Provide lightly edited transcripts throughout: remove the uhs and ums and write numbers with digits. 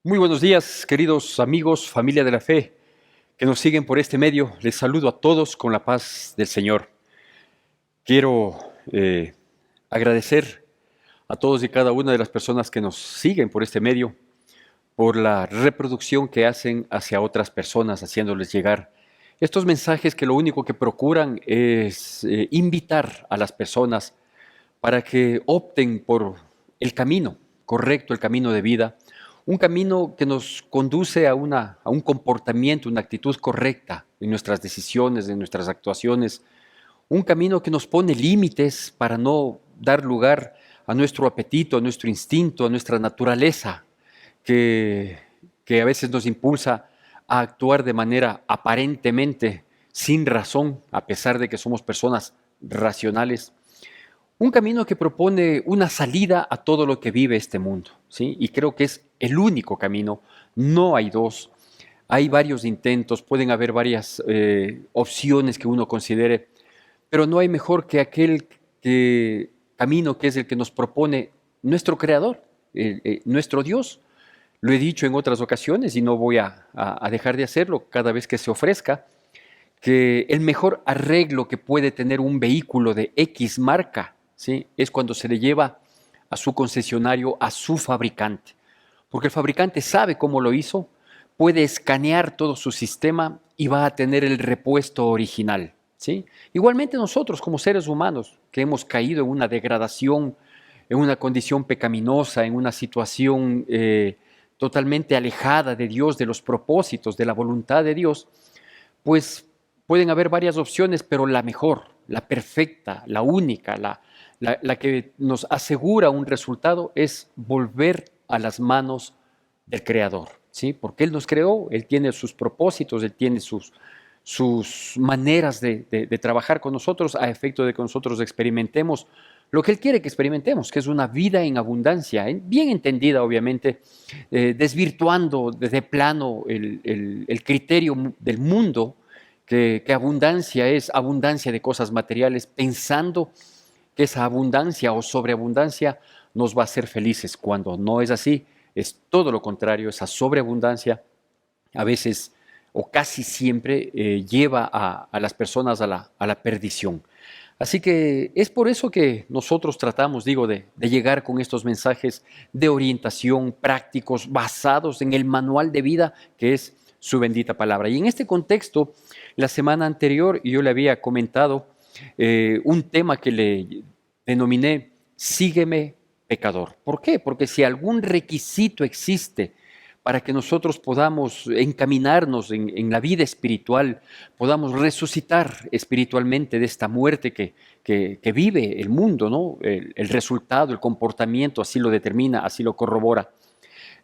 Muy buenos días, queridos amigos, familia de la fe, que nos siguen por este medio. Les saludo a todos con la paz del Señor. Quiero agradecer a todos y cada una de las personas que nos siguen por este medio, por la reproducción que hacen hacia otras personas, haciéndoles llegar estos mensajes que lo único que procuran es invitar a las personas para que opten por el camino correcto, el camino de vida, un camino que nos conduce a un comportamiento, una actitud correcta en nuestras decisiones, en nuestras actuaciones, un camino que nos pone límites para no dar lugar a nuestro apetito, a nuestro instinto, a nuestra naturaleza, que, que a veces nos impulsa a actuar de manera aparentemente sin razón, a pesar de que somos personas racionales. Un camino que propone una salida a todo lo que vive este mundo, ¿sí? Y creo que es el único camino, no hay dos. Hay varios intentos, pueden haber varias opciones que uno considere, pero no hay mejor que camino que es el que nos propone nuestro Creador, nuestro Dios. Lo he dicho en otras ocasiones y no voy a dejar de hacerlo cada vez que se ofrezca, que el mejor arreglo que puede tener un vehículo de X marca, ¿sí?, es cuando se le lleva a su concesionario, a su fabricante. Porque el fabricante sabe cómo lo hizo, puede escanear todo su sistema y va a tener el repuesto original, ¿sí? Igualmente nosotros como seres humanos que hemos caído en una degradación, en una condición pecaminosa, en una situación totalmente alejada de Dios, de los propósitos, de la voluntad de Dios, pues pueden haber varias opciones, pero la mejor, la perfecta, la única, la que nos asegura un resultado es volver a las manos del Creador, ¿sí? Porque Él nos creó, Él tiene sus propósitos, Él tiene sus maneras de trabajar con nosotros a efecto de que nosotros experimentemos lo que Él quiere que experimentemos, que es una vida en abundancia, bien entendida obviamente, desvirtuando de plano el criterio del mundo, que abundancia es abundancia de cosas materiales, pensando que esa abundancia o sobreabundancia nos va a hacer felices, cuando no es así, es todo lo contrario, esa sobreabundancia a veces o casi siempre lleva a las personas a la perdición. Así que es por eso que nosotros tratamos, digo, de llegar con estos mensajes de orientación prácticos basados en el manual de vida que es su bendita palabra. Y en este contexto, la semana anterior yo le había comentado un tema que le denominé Sígueme, pecador. ¿Por qué? Porque si algún requisito existe para que nosotros podamos encaminarnos en la vida espiritual, podamos resucitar espiritualmente de esta muerte que vive el mundo, ¿no? El resultado, el comportamiento, así lo determina, así lo corrobora.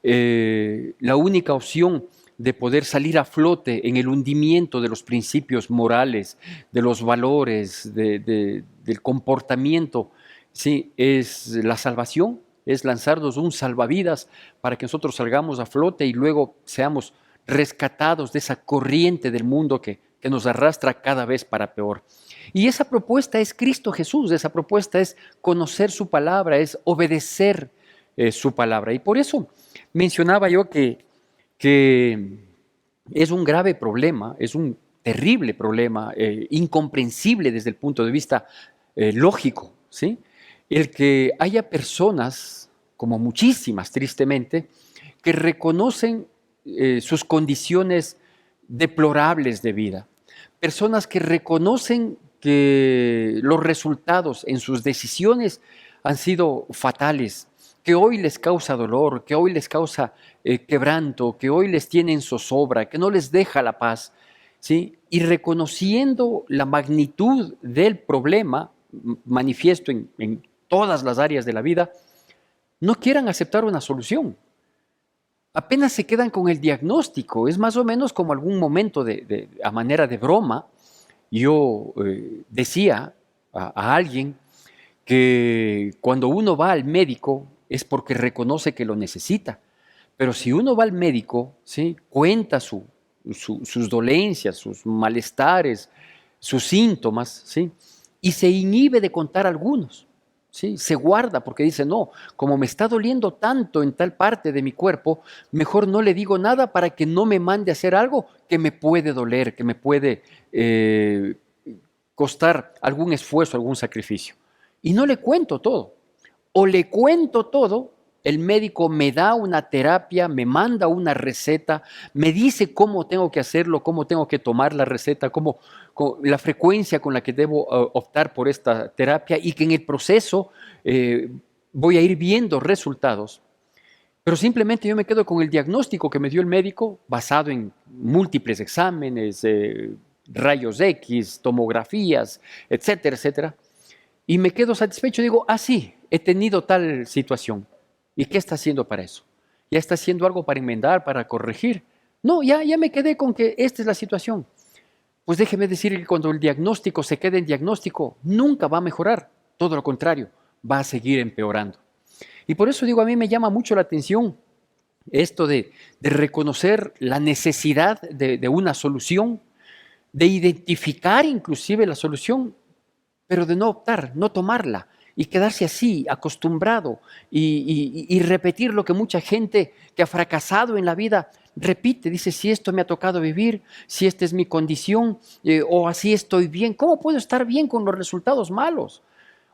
La única opción de poder salir a flote en el hundimiento de los principios morales, de los valores, del comportamiento, sí, es la salvación, es lanzarnos un salvavidas para que nosotros salgamos a flote y luego seamos rescatados de esa corriente del mundo que nos arrastra cada vez para peor. Y esa propuesta es Cristo Jesús, esa propuesta es conocer su palabra, es obedecer su palabra. Y por eso mencionaba yo que es un grave problema, es un terrible problema, incomprensible desde el punto de vista lógico, ¿sí? El que haya personas, como muchísimas tristemente, que reconocen sus condiciones deplorables de vida. Personas que reconocen que los resultados en sus decisiones han sido fatales, que hoy les causa dolor, que hoy les causa quebranto, que hoy les tiene en zozobra, que no les deja la paz, ¿sí? Y reconociendo la magnitud del problema manifiesto en todas las áreas de la vida, no quieran aceptar una solución. Apenas se quedan con el diagnóstico. Es más o menos como algún momento a manera de broma, yo decía a alguien que cuando uno va al médico es porque reconoce que lo necesita. Pero si uno va al médico, ¿sí?, cuenta sus dolencias, sus malestares, sus síntomas, ¿sí?, y se inhibe de contar algunos, ¿sí? Se guarda porque dice, no, como me está doliendo tanto en tal parte de mi cuerpo, mejor no le digo nada para que no me mande a hacer algo que me puede doler, que me puede costar algún esfuerzo, algún sacrificio. Y no le cuento todo. O le cuento todo, el médico me da una terapia, me manda una receta, me dice cómo tengo que hacerlo, cómo tengo que tomar la receta, la frecuencia con la que debo optar por esta terapia y que en el proceso eh, voy a ir viendo resultados. Pero simplemente yo me quedo con el diagnóstico que me dio el médico basado en múltiples exámenes, rayos X, tomografías, etcétera, etcétera. Y me quedo satisfecho, digo, ah, sí, he tenido tal situación. ¿Y qué está haciendo para eso? ¿Ya está haciendo algo para enmendar, para corregir? No, ya me quedé con que esta es la situación. Pues déjeme decir que cuando el diagnóstico se quede en diagnóstico, nunca va a mejorar. Todo lo contrario, va a seguir empeorando. Y por eso digo, a mí me llama mucho la atención esto de reconocer la necesidad de una solución, de identificar inclusive la solución, pero de no optar, no tomarla y quedarse así, acostumbrado y repetir lo que mucha gente que ha fracasado en la vida repite. Dice, si esto me ha tocado vivir, si esta es mi condición o así estoy bien, ¿cómo puedo estar bien con los resultados malos?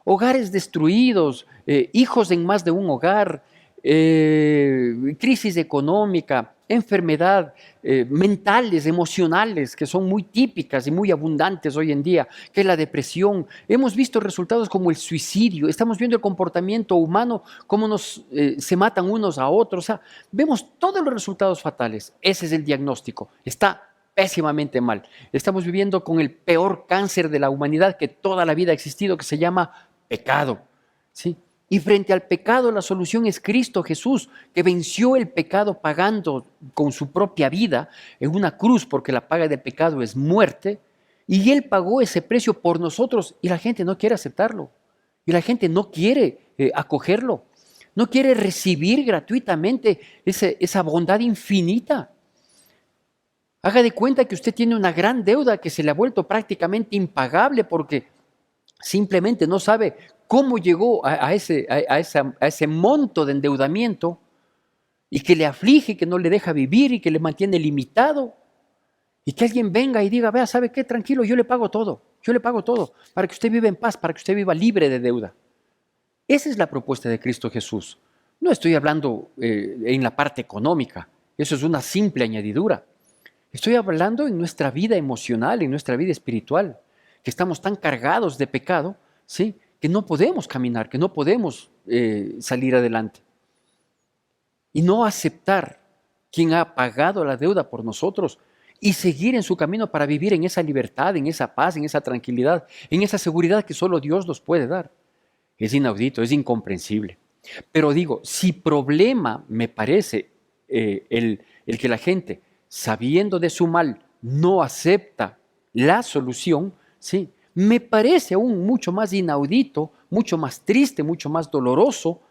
Hogares destruidos, hijos en más de un hogar, crisis económica, enfermedad, mentales, emocionales, que son muy típicas y muy abundantes hoy en día, que es la depresión. Hemos visto resultados como el suicidio, estamos viendo el comportamiento humano, cómo se matan unos a otros, o sea, vemos todos los resultados fatales. Ese es el diagnóstico, está pésimamente mal. Estamos viviendo con el peor cáncer de la humanidad que toda la vida ha existido, que se llama pecado, ¿sí? Y frente al pecado la solución es Cristo Jesús, que venció el pecado pagando con su propia vida en una cruz, porque la paga del pecado es muerte, y Él pagó ese precio por nosotros y la gente no quiere aceptarlo, y la gente no quiere acogerlo, no quiere recibir gratuitamente esa bondad infinita. Haga de cuenta que usted tiene una gran deuda que se le ha vuelto prácticamente impagable porque simplemente no sabe cómo llegó a ese monto de endeudamiento y que le aflige, que no le deja vivir y que le mantiene limitado. Y que alguien venga y diga, vea, ¿sabe qué? Tranquilo, yo le pago todo, para que usted viva en paz, para que usted viva libre de deuda. Esa es la propuesta de Cristo Jesús. No estoy hablando en la parte económica, eso es una simple añadidura. Estoy hablando en nuestra vida emocional, en nuestra vida espiritual, que estamos tan cargados de pecado, ¿sí? Que no podemos caminar, que no podemos salir adelante. Y no aceptar quien ha pagado la deuda por nosotros y seguir en su camino para vivir en esa libertad, en esa paz, en esa tranquilidad, en esa seguridad que solo Dios nos puede dar. Es inaudito, es incomprensible. Pero digo, si problema me parece el que la gente, sabiendo de su mal, no acepta la solución, ¿sí? Me parece aún mucho más inaudito, mucho más triste, mucho más doloroso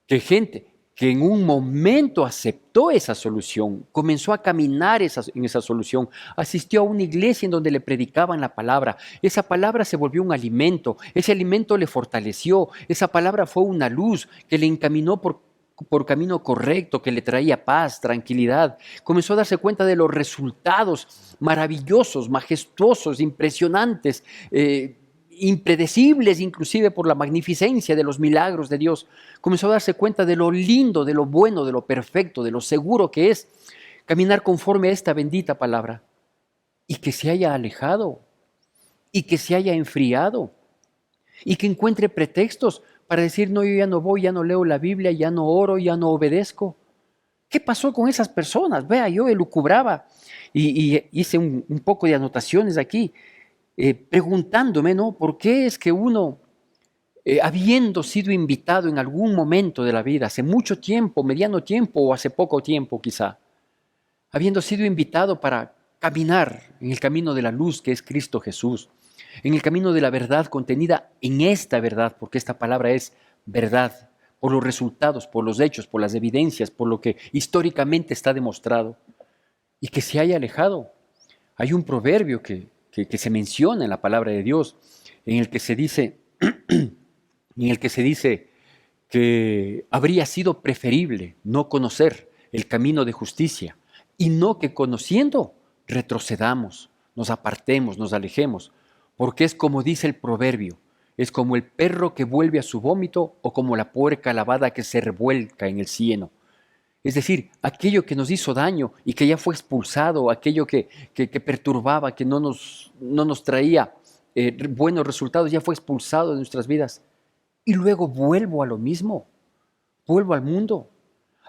que gente que en un momento aceptó esa solución, comenzó a caminar en esa solución, asistió a una iglesia en donde le predicaban la palabra, esa palabra se volvió un alimento, ese alimento le fortaleció, esa palabra fue una luz que le encaminó por camino correcto, que le traía paz, tranquilidad, comenzó a darse cuenta de los resultados maravillosos, majestuosos, impresionantes, impredecibles inclusive por la magnificencia de los milagros de Dios. Comenzó a darse cuenta de lo lindo, de lo bueno, de lo perfecto, de lo seguro que es caminar conforme a esta bendita palabra. Y que se haya alejado, y que se haya enfriado, y que encuentre pretextos para decir, no, yo ya no voy, ya no leo la Biblia, ya no oro, ya no obedezco. ¿Qué pasó con esas personas? Vea, yo elucubraba y hice un poco de anotaciones aquí, preguntándome, ¿no? ¿Por qué es que uno, habiendo sido invitado en algún momento de la vida, hace mucho tiempo, mediano tiempo o hace poco tiempo quizá, habiendo sido invitado para caminar en el camino de la luz que es Cristo Jesús, en el camino de la verdad contenida en esta verdad, porque esta palabra es verdad, por los resultados, por los hechos, por las evidencias, por lo que históricamente está demostrado, y que se haya alejado? Hay un proverbio que se menciona en la palabra de Dios, en el que se dice, en el que se dice que habría sido preferible no conocer el camino de justicia y no que conociendo retrocedamos, nos apartemos, nos alejemos, porque es como dice el proverbio, es como el perro que vuelve a su vómito o como la puerca lavada que se revuelca en el cieno. Es decir, aquello que nos hizo daño y que ya fue expulsado, aquello que perturbaba, que no nos traía buenos resultados, ya fue expulsado de nuestras vidas. Y luego vuelvo a lo mismo, vuelvo al mundo.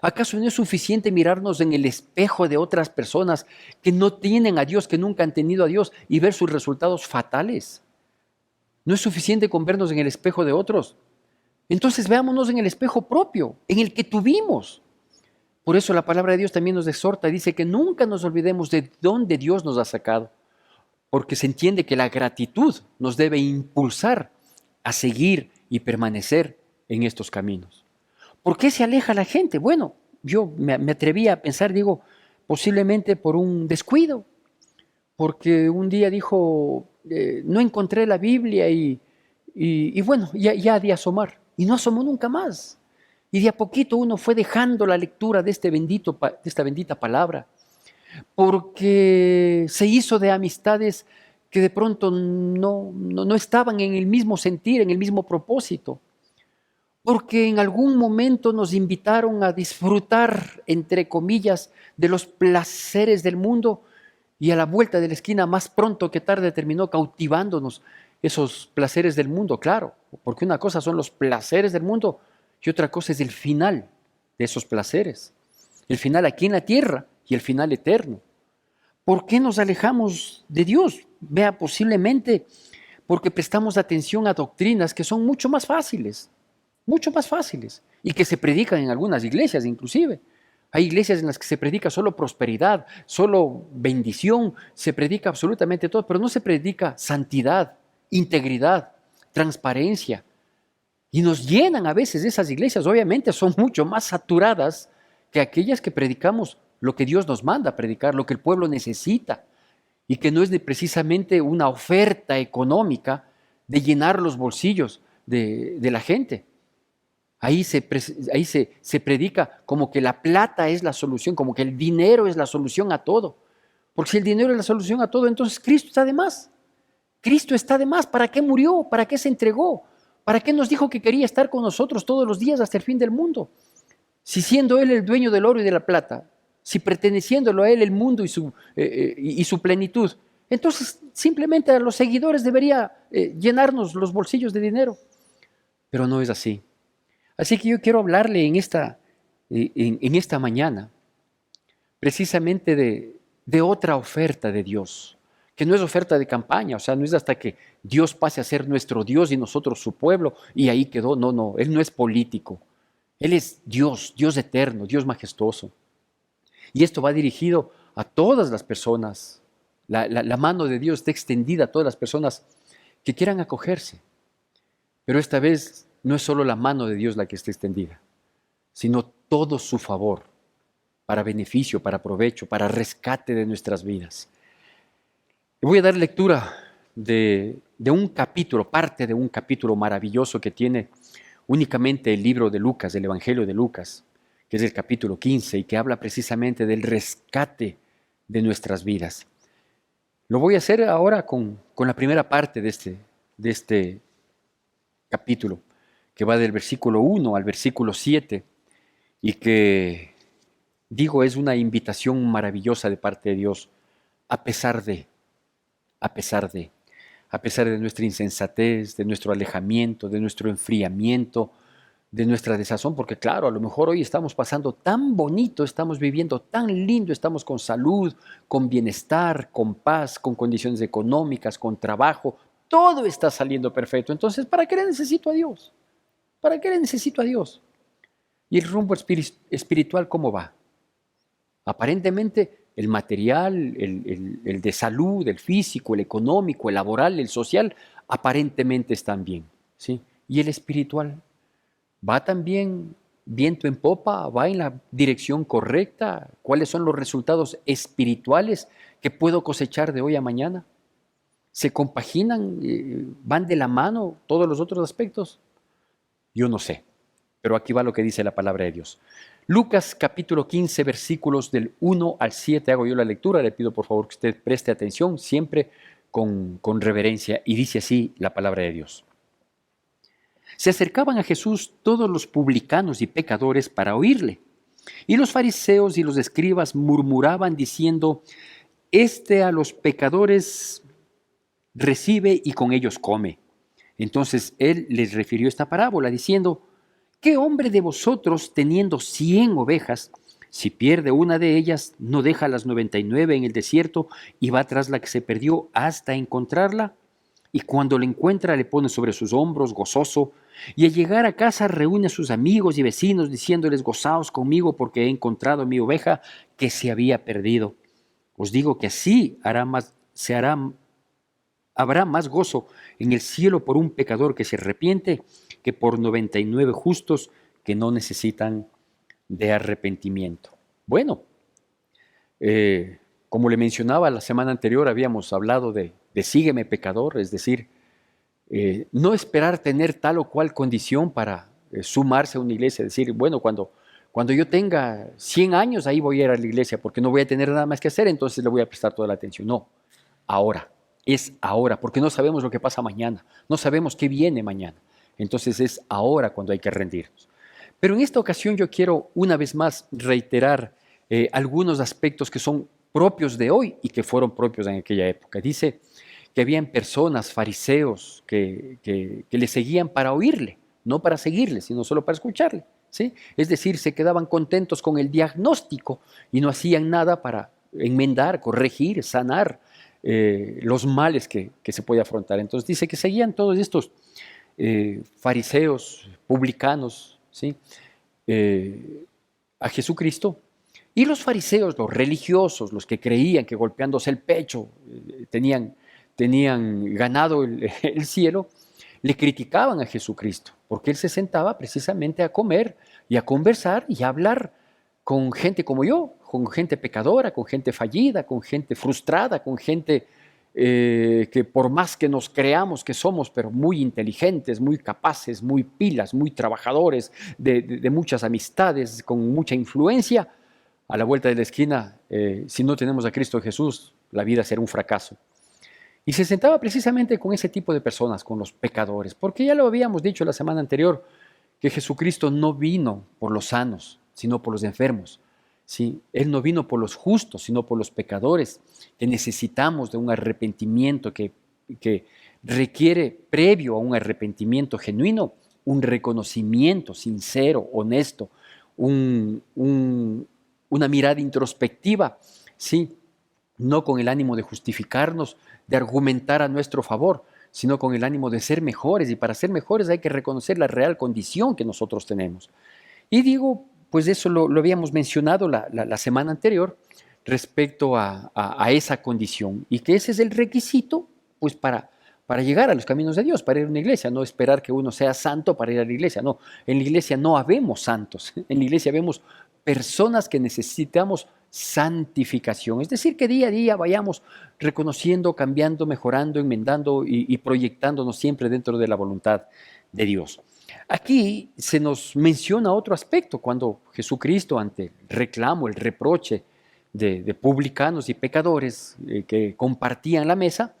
¿Acaso no es suficiente mirarnos en el espejo de otras personas que no tienen a Dios, que nunca han tenido a Dios y ver sus resultados fatales? ¿No es suficiente con vernos en el espejo de otros? Entonces veámonos en el espejo propio, en el que tuvimos. Por eso la palabra de Dios también nos exhorta, dice que nunca nos olvidemos de dónde Dios nos ha sacado, porque se entiende que la gratitud nos debe impulsar a seguir y permanecer en estos caminos. ¿Por qué se aleja la gente? Bueno, yo me atreví a pensar, digo, posiblemente por un descuido, porque un día dijo, no encontré la Biblia y bueno, ya de asomar, y no asomó nunca más. Y de a poquito uno fue dejando la lectura de esta bendita palabra, porque se hizo de amistades que de pronto no estaban en el mismo sentir, en el mismo propósito, porque en algún momento nos invitaron a disfrutar, entre comillas, de los placeres del mundo y a la vuelta de la esquina, más pronto que tarde, terminó cautivándonos esos placeres del mundo, claro, porque una cosa son los placeres del mundo y otra cosa es el final de esos placeres, el final aquí en la tierra y el final eterno. ¿Por qué nos alejamos de Dios? Vea, posiblemente porque prestamos atención a doctrinas que son mucho más fáciles, y que se predican en algunas iglesias inclusive. Hay iglesias en las que se predica solo prosperidad, solo bendición, se predica absolutamente todo, pero no se predica santidad, integridad, transparencia. Y nos llenan a veces esas iglesias, obviamente son mucho más saturadas que aquellas que predicamos lo que Dios nos manda a predicar, lo que el pueblo necesita, y que no es precisamente una oferta económica de llenar los bolsillos de la gente. Ahí se predica como que la plata es la solución, como que el dinero es la solución a todo. Porque si el dinero es la solución a todo, entonces Cristo está de más. Cristo está de más. ¿Para qué murió? ¿Para qué se entregó? ¿Para qué nos dijo que quería estar con nosotros todos los días hasta el fin del mundo? Si siendo Él el dueño del oro y de la plata, si perteneciéndolo a Él el mundo y su plenitud, entonces simplemente a los seguidores debería llenarnos los bolsillos de dinero. Pero no es así. Así que yo quiero hablarle en esta mañana precisamente de otra oferta de Dios, que no es oferta de campaña, o sea, no es hasta que Dios pase a ser nuestro Dios y nosotros su pueblo y ahí quedó. No, Él no es político. Él es Dios, Dios eterno, Dios majestuoso. Y esto va dirigido a todas las personas. La mano de Dios está extendida a todas las personas que quieran acogerse. Pero esta vez no es solo la mano de Dios la que está extendida, sino todo su favor para beneficio, para provecho, para rescate de nuestras vidas. Y voy a dar lectura de un capítulo, parte de un capítulo maravilloso que tiene únicamente el libro de Lucas, del Evangelio de Lucas, que es el capítulo 15 y que habla precisamente del rescate de nuestras vidas. Lo voy a hacer ahora con la primera parte de este capítulo, que va del versículo 1 al versículo 7 y que, digo, es una invitación maravillosa de parte de Dios, a pesar de, a pesar de, a pesar de nuestra insensatez, de nuestro alejamiento, de nuestro enfriamiento, de nuestra desazón, porque claro, a lo mejor hoy estamos pasando tan bonito, estamos viviendo tan lindo, estamos con salud, con bienestar, con paz, con condiciones económicas, con trabajo, todo está saliendo perfecto. Entonces, ¿para qué le necesito a Dios? ¿Para qué le necesito a Dios? ¿Y el rumbo espiritual cómo va? Aparentemente el material, el de salud, el físico, el económico, el laboral, el social, aparentemente están bien, ¿sí? ¿Y el espiritual? ¿Va también viento en popa? ¿Va en la dirección correcta? ¿Cuáles son los resultados espirituales que puedo cosechar de hoy a mañana? ¿Se compaginan? ¿Van de la mano todos los otros aspectos? Yo no sé, pero aquí va lo que dice la palabra de Dios. Lucas capítulo 15, versículos del 1 al 7, hago yo la lectura, le pido por favor que usted preste atención, siempre con reverencia, y dice así la palabra de Dios. Se acercaban a Jesús todos los publicanos y pecadores para oírle, y los fariseos y los escribas murmuraban diciendo, este a los pecadores recibe y con ellos come. Entonces él les refirió esta parábola diciendo, ¿qué hombre de vosotros teniendo 100 ovejas, si pierde una de ellas, no deja las 99 en el desierto y va tras la que se perdió hasta encontrarla? Y cuando la encuentra le pone sobre sus hombros gozoso, y al llegar a casa reúne a sus amigos y vecinos diciéndoles, gozaos conmigo porque he encontrado mi oveja que se había perdido. Os digo que así habrá más gozo en el cielo por un pecador que se arrepiente que por 99 justos que no necesitan de arrepentimiento. Bueno, como le mencionaba la semana anterior, habíamos hablado de sígueme pecador, es decir, no esperar tener tal o cual condición para sumarse a una iglesia, decir, bueno, cuando yo tenga 100 años, ahí voy a ir a la iglesia, porque no voy a tener nada más que hacer, entonces le voy a prestar toda la atención. No, ahora, es ahora, porque no sabemos lo que pasa mañana, no sabemos qué viene mañana. Entonces es ahora cuando hay que rendirnos. Pero en esta ocasión yo quiero una vez más reiterar algunos aspectos que son propios de hoy y que fueron propios en aquella época. Dice que habían personas, fariseos, que le seguían para oírle, no para seguirle, sino solo para escucharle, ¿sí? Es decir, se quedaban contentos con el diagnóstico y no hacían nada para enmendar, corregir, sanar los males que se puede afrontar. Entonces dice que seguían todos estos fariseos, publicanos, ¿sí? A Jesucristo. Y los fariseos, los religiosos, los que creían que golpeándose el pecho tenían ganado el cielo, le criticaban a Jesucristo, porque él se sentaba precisamente a comer y a conversar y a hablar con gente como yo, con gente pecadora, con gente fallida, con gente frustrada, con gente que por más que nos creamos que somos, pero muy inteligentes, muy capaces, muy pilas, muy trabajadores, de muchas amistades, con mucha influencia, a la vuelta de la esquina, si no tenemos a Cristo Jesús, la vida será un fracaso. Y se sentaba precisamente con ese tipo de personas, con los pecadores, porque ya lo habíamos dicho la semana anterior, que Jesucristo no vino por los sanos, sino por los enfermos. ¿Sí? Él no vino por los justos, sino por los pecadores, que necesitamos de un arrepentimiento que requiere, previo a un arrepentimiento genuino, un reconocimiento sincero, honesto, una mirada introspectiva, ¿sí? No con el ánimo de justificarnos, de argumentar a nuestro favor, sino con el ánimo de ser mejores. Y para ser mejores hay que reconocer la real condición que nosotros tenemos. Y digo, pues eso lo habíamos mencionado la semana anterior respecto a esa condición y que ese es el requisito pues para llegar a los caminos de Dios, para ir a una iglesia, no esperar que uno sea santo para ir a la iglesia, no, en la iglesia no habemos santos, en la iglesia vemos personas que necesitamos santificación, es decir, que día a día vayamos reconociendo, cambiando, mejorando, enmendando y proyectándonos siempre dentro de la voluntad de Dios. Aquí se nos menciona otro aspecto, cuando Jesucristo, ante el reclamo, el reproche de publicanos y pecadores que compartían la mesa,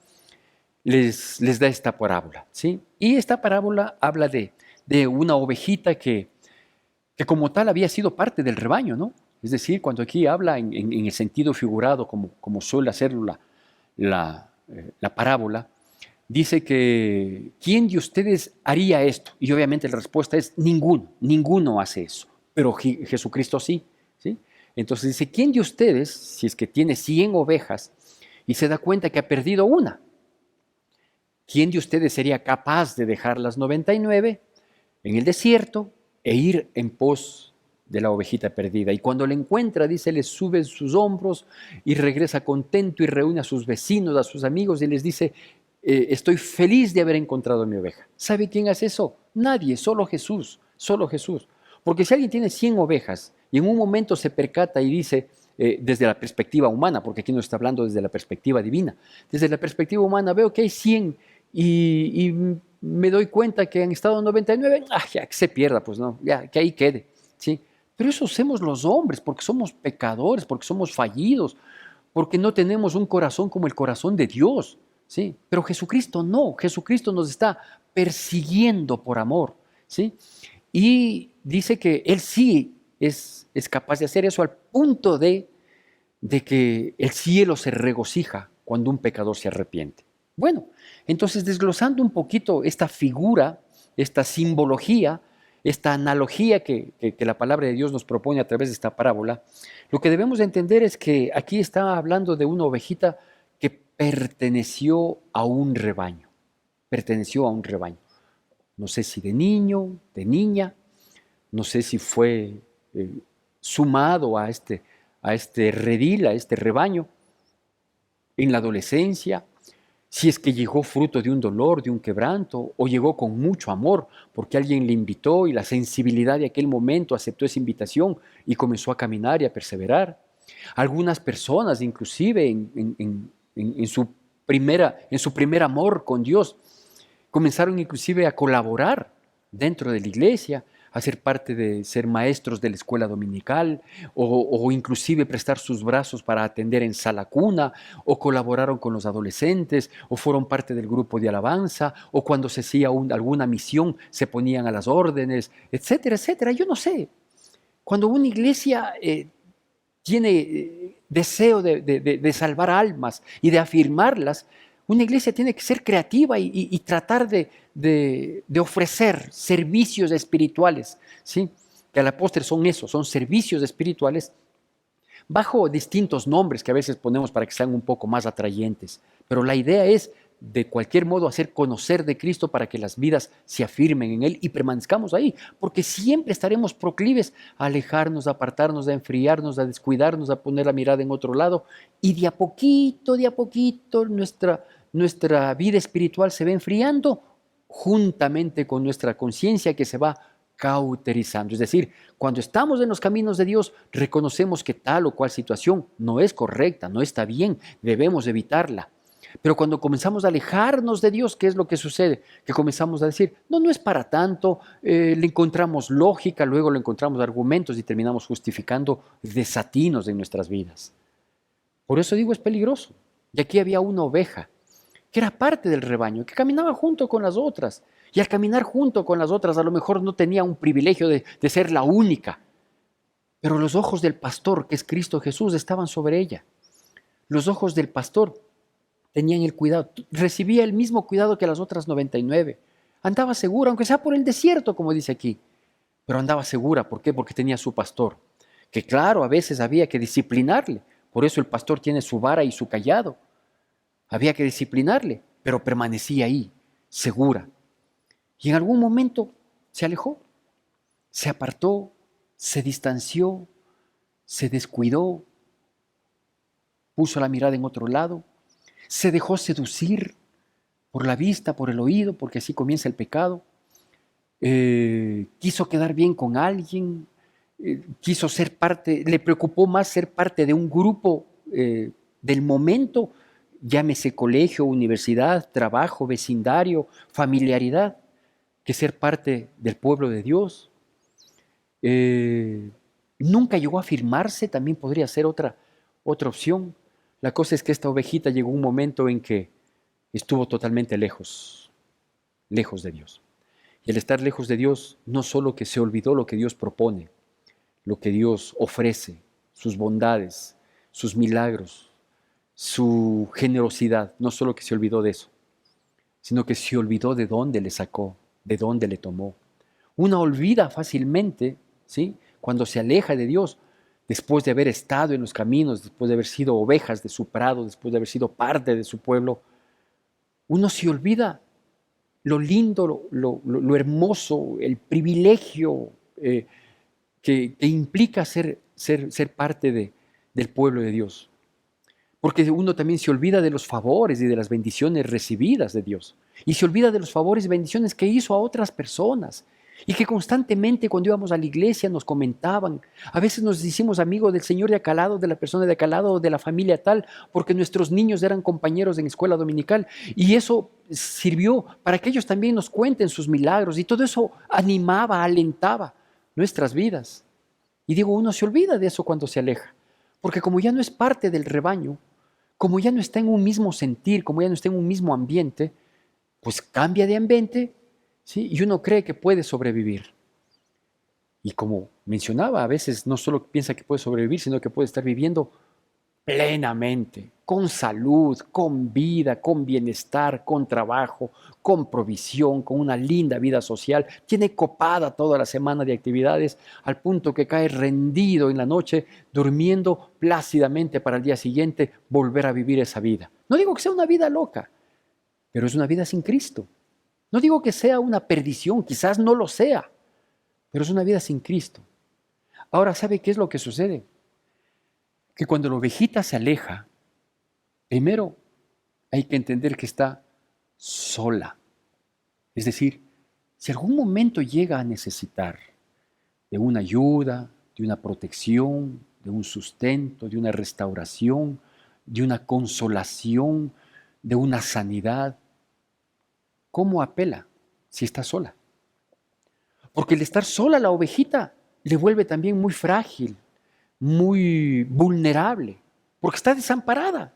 les da esta parábola, ¿sí? Y esta parábola habla de una ovejita que como tal había sido parte del rebaño, ¿no? Es decir, cuando aquí habla en el sentido figurado, como suele hacerlo la parábola, dice que ¿quién de ustedes haría esto? Y obviamente la respuesta es ninguno hace eso, pero Jesucristo sí, ¿sí? Entonces dice, ¿quién de ustedes, si es que tiene 100 ovejas y se da cuenta que ha perdido una, quién de ustedes sería capaz de dejar las 99 en el desierto e ir en pos de la ovejita perdida? Y cuando la encuentra, dice, le sube sus hombros y regresa contento y reúne a sus vecinos, a sus amigos y les dice, estoy feliz de haber encontrado a mi oveja. ¿Sabe quién hace eso? Nadie, solo Jesús, solo Jesús. Porque si alguien tiene 100 ovejas y en un momento se percata y dice, desde la perspectiva humana, porque aquí no está hablando desde la perspectiva divina, desde la perspectiva humana veo que hay 100 y me doy cuenta que han estado 99, ya que se pierda, pues no, ya que ahí quede, ¿sí? Pero eso hacemos los hombres, porque somos pecadores, porque somos fallidos, porque no tenemos un corazón como el corazón de Dios, ¿sí? Pero Jesucristo no, Jesucristo nos está persiguiendo por amor, ¿sí? Y dice que Él sí es capaz de hacer eso al punto de que el cielo se regocija cuando un pecador se arrepiente. Bueno, entonces desglosando un poquito esta figura, esta simbología, esta analogía que la palabra de Dios nos propone a través de esta parábola, lo que debemos de entender es que aquí está hablando de una ovejita que perteneció a un rebaño, perteneció a un rebaño. No sé si de niño, de niña, no sé si fue sumado a este redil, a este rebaño, en la adolescencia, si es que llegó fruto de un dolor, de un quebranto, o llegó con mucho amor, porque alguien le invitó y la sensibilidad de aquel momento aceptó esa invitación y comenzó a caminar y a perseverar. Algunas personas, inclusive en su primer amor con Dios, comenzaron inclusive a colaborar dentro de la iglesia, a ser parte de ser maestros de la escuela dominical, o inclusive prestar sus brazos para atender en sala cuna, o colaboraron con los adolescentes, o fueron parte del grupo de alabanza, o cuando se hacía alguna misión se ponían a las órdenes, etcétera, etcétera. Yo no sé. Cuando una iglesia tiene deseo de salvar almas y de afirmarlas, una iglesia tiene que ser creativa y tratar de ofrecer servicios espirituales, ¿sí? Que a la postre son eso, son servicios espirituales bajo distintos nombres que a veces ponemos para que sean un poco más atrayentes. Pero la idea es, de cualquier modo, hacer conocer de Cristo para que las vidas se afirmen en Él y permanezcamos ahí, porque siempre estaremos proclives a alejarnos, a apartarnos, a enfriarnos, a descuidarnos, a poner la mirada en otro lado, y de a poquito, nuestra vida espiritual se va enfriando juntamente con nuestra conciencia que se va cauterizando. Es decir, cuando estamos en los caminos de Dios, reconocemos que tal o cual situación no es correcta, no está bien, debemos evitarla. Pero cuando comenzamos a alejarnos de Dios, ¿qué es lo que sucede? Que comenzamos a decir, no, no es para tanto, le encontramos lógica, luego le encontramos argumentos y terminamos justificando desatinos en nuestras vidas. Por eso digo, es peligroso. Y aquí había una oveja que era parte del rebaño, que caminaba junto con las otras. Y al caminar junto con las otras, a lo mejor no tenía un privilegio de ser la única. Pero los ojos del pastor, que es Cristo Jesús, estaban sobre ella. Los ojos del pastor tenían el cuidado, recibía el mismo cuidado que las otras 99. Andaba segura, aunque sea por el desierto, como dice aquí. Pero andaba segura, ¿por qué? Porque tenía su pastor. Que claro, a veces había que disciplinarle. Por eso el pastor tiene su vara y su cayado. Había que disciplinarle, pero permanecía ahí, segura. Y en algún momento se alejó, se apartó, se distanció, se descuidó, puso la mirada en otro lado, se dejó seducir por la vista, por el oído, porque así comienza el pecado. Quiso quedar bien con alguien, quiso ser parte, le preocupó más ser parte de un grupo del momento, llámese colegio, universidad, trabajo, vecindario, familiaridad, que ser parte del pueblo de Dios. Nunca llegó a afirmarse, también podría ser otra opción. La cosa es que esta ovejita llegó un momento en que estuvo totalmente lejos de Dios. Y al estar lejos de Dios, no solo que se olvidó lo que Dios propone, lo que Dios ofrece, sus bondades, sus milagros, su generosidad, no solo que se olvidó de eso, sino que se olvidó de dónde le sacó, de dónde le tomó. Una olvida fácilmente, ¿sí? Cuando se aleja de Dios, después de haber estado en los caminos, después de haber sido ovejas de su prado, después de haber sido parte de su pueblo, uno se olvida lo lindo, lo hermoso, el privilegio que implica ser parte del pueblo de Dios. Porque uno también se olvida de los favores y de las bendiciones recibidas de Dios. Y se olvida de los favores y bendiciones que hizo a otras personas. y que constantemente cuando íbamos a la iglesia nos comentaban. A veces nos hicimos amigos del señor de acá al lado, de la persona de acá al lado, de la familia tal, porque nuestros niños eran compañeros en escuela dominical y eso sirvió para que ellos también nos cuenten sus milagros y todo eso animaba, alentaba nuestras vidas. Y digo, uno se olvida de eso cuando se aleja, porque como ya no es parte del rebaño, como ya no está en un mismo sentir, como ya no está en un mismo ambiente, pues cambia de ambiente, ¿sí? Y uno cree que puede sobrevivir. Y como mencionaba, a veces no solo piensa que puede sobrevivir, sino que puede estar viviendo plenamente, con salud, con vida, con bienestar, con trabajo, con provisión, con una linda vida social. Tiene copada toda la semana de actividades al punto que cae rendido en la noche, durmiendo plácidamente para el día siguiente volver a vivir esa vida. No digo que sea una vida loca, pero es una vida sin Cristo. No digo que sea una perdición, quizás no lo sea, pero es una vida sin Cristo. Ahora, ¿sabe qué es lo que sucede? Que cuando la ovejita se aleja, primero hay que entender que está sola. Es decir, si algún momento llega a necesitar de una ayuda, de una protección, de un sustento, de una restauración, de una consolación, de una sanidad, ¿cómo apela si está sola? Porque el estar sola la ovejita le vuelve también muy frágil, muy vulnerable, porque está desamparada.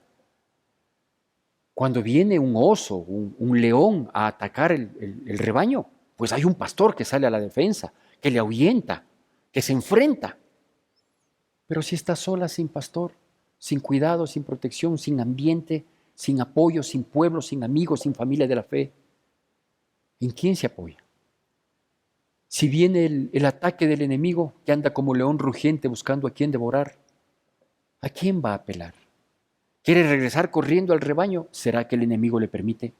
Cuando viene un oso, un león a atacar el rebaño, pues hay un pastor que sale a la defensa, que le ahuyenta, que se enfrenta. Pero si está sola, sin pastor, sin cuidado, sin protección, sin ambiente, sin apoyo, sin pueblo, sin amigos, sin familia de la fe, ¿en quién se apoya? Si viene el ataque del enemigo que anda como león rugiente buscando a quién devorar, ¿a quién va a apelar? ¿Quiere regresar corriendo al rebaño? ¿Será que el enemigo le permite?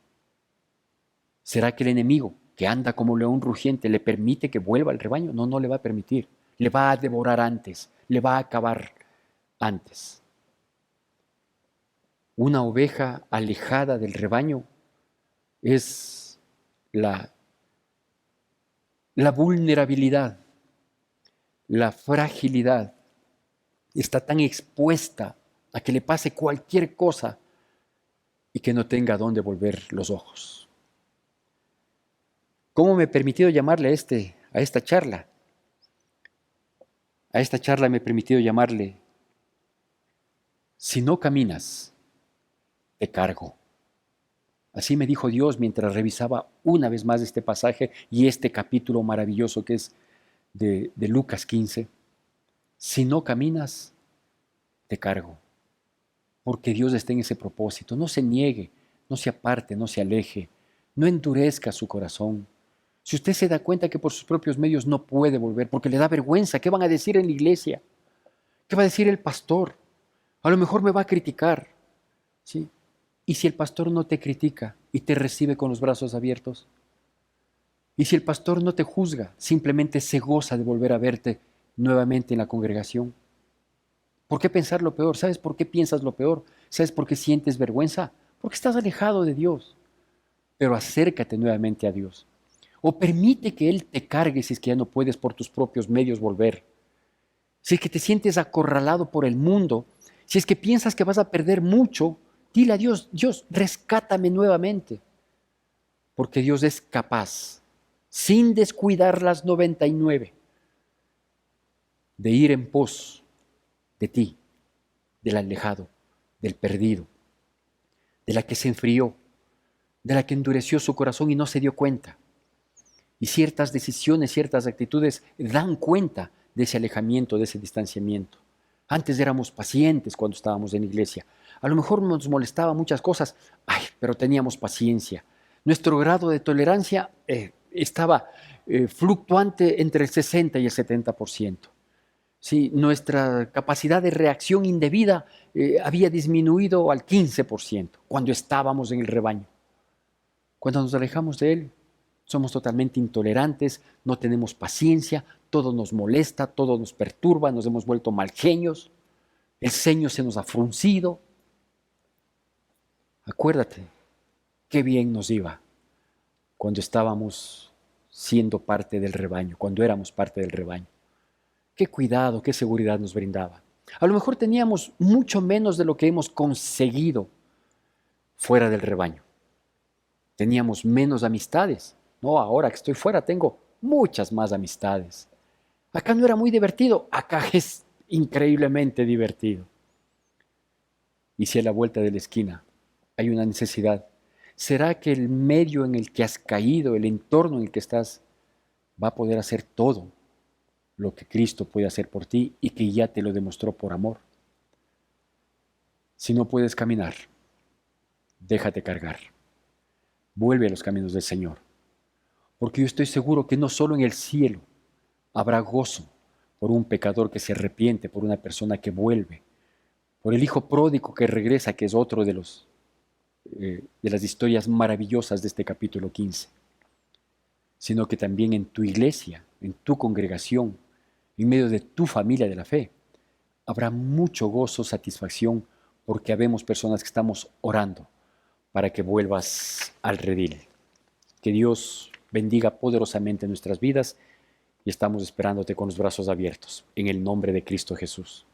¿Será que el enemigo que anda como león rugiente le permite que vuelva al rebaño? No, no le va a permitir. Le va a devorar antes, le va a acabar antes. Una oveja alejada del rebaño es la vulnerabilidad, la fragilidad. Está tan expuesta a que le pase cualquier cosa y que no tenga dónde volver los ojos. ¿Cómo me he permitido llamarle a esta charla? A esta charla me he permitido llamarle, si no caminas, te cargo. Así me dijo Dios mientras revisaba una vez más este pasaje y este capítulo maravilloso que es de Lucas 15. Si no caminas, te cargo. Porque Dios está en ese propósito. No se niegue, no se aparte, no se aleje, no endurezca su corazón. Si usted se da cuenta que por sus propios medios no puede volver, porque le da vergüenza, ¿qué van a decir en la iglesia? ¿Qué va a decir el pastor? A lo mejor me va a criticar, ¿sí? ¿Y si el pastor no te critica y te recibe con los brazos abiertos? ¿Y si el pastor no te juzga, simplemente se goza de volver a verte nuevamente en la congregación? ¿Por qué pensar lo peor? ¿Sabes por qué piensas lo peor? ¿Sabes por qué sientes vergüenza? Porque estás alejado de Dios. Pero acércate nuevamente a Dios. O permite que Él te cargue si es que ya no puedes por tus propios medios volver. Si es que te sientes acorralado por el mundo, si es que piensas que vas a perder mucho, dile a Dios, Dios, rescátame nuevamente. Porque Dios es capaz, sin descuidar las 99, de ir en pos de ti, del alejado, del perdido, de la que se enfrió, de la que endureció su corazón y no se dio cuenta. Y ciertas decisiones, ciertas actitudes dan cuenta de ese alejamiento, de ese distanciamiento. Antes éramos pacientes cuando estábamos en la iglesia. A lo mejor nos molestaba muchas cosas, pero teníamos paciencia. Nuestro grado de tolerancia estaba fluctuante entre el 60 y el 70%. Sí, nuestra capacidad de reacción indebida había disminuido al 15% cuando estábamos en el rebaño. Cuando nos alejamos de Él, somos totalmente intolerantes, no tenemos paciencia, todo nos molesta, todo nos perturba, nos hemos vuelto mal genios, el ceño se nos ha fruncido. Acuérdate, qué bien nos iba cuando estábamos siendo parte del rebaño, cuando éramos parte del rebaño. Qué cuidado, qué seguridad nos brindaba. A lo mejor teníamos mucho menos de lo que hemos conseguido fuera del rebaño. Teníamos menos amistades. No, ahora que estoy fuera tengo muchas más amistades. Acá no era muy divertido, acá es increíblemente divertido. Y si a la vuelta de la esquina hay una necesidad, ¿será que el medio en el que has caído, el entorno en el que estás, va a poder hacer todo lo que Cristo puede hacer por ti y que ya te lo demostró por amor? Si no puedes caminar, déjate cargar. Vuelve a los caminos del Señor. Porque yo estoy seguro que no solo en el cielo habrá gozo por un pecador que se arrepiente, por una persona que vuelve, por el hijo pródigo que regresa, que es otro de las historias maravillosas de este capítulo 15, sino que también en tu iglesia, en tu congregación, en medio de tu familia de la fe, habrá mucho gozo, satisfacción, porque habemos personas que estamos orando para que vuelvas al redil. Que Dios bendiga poderosamente nuestras vidas y estamos esperándote con los brazos abiertos, en el nombre de Cristo Jesús.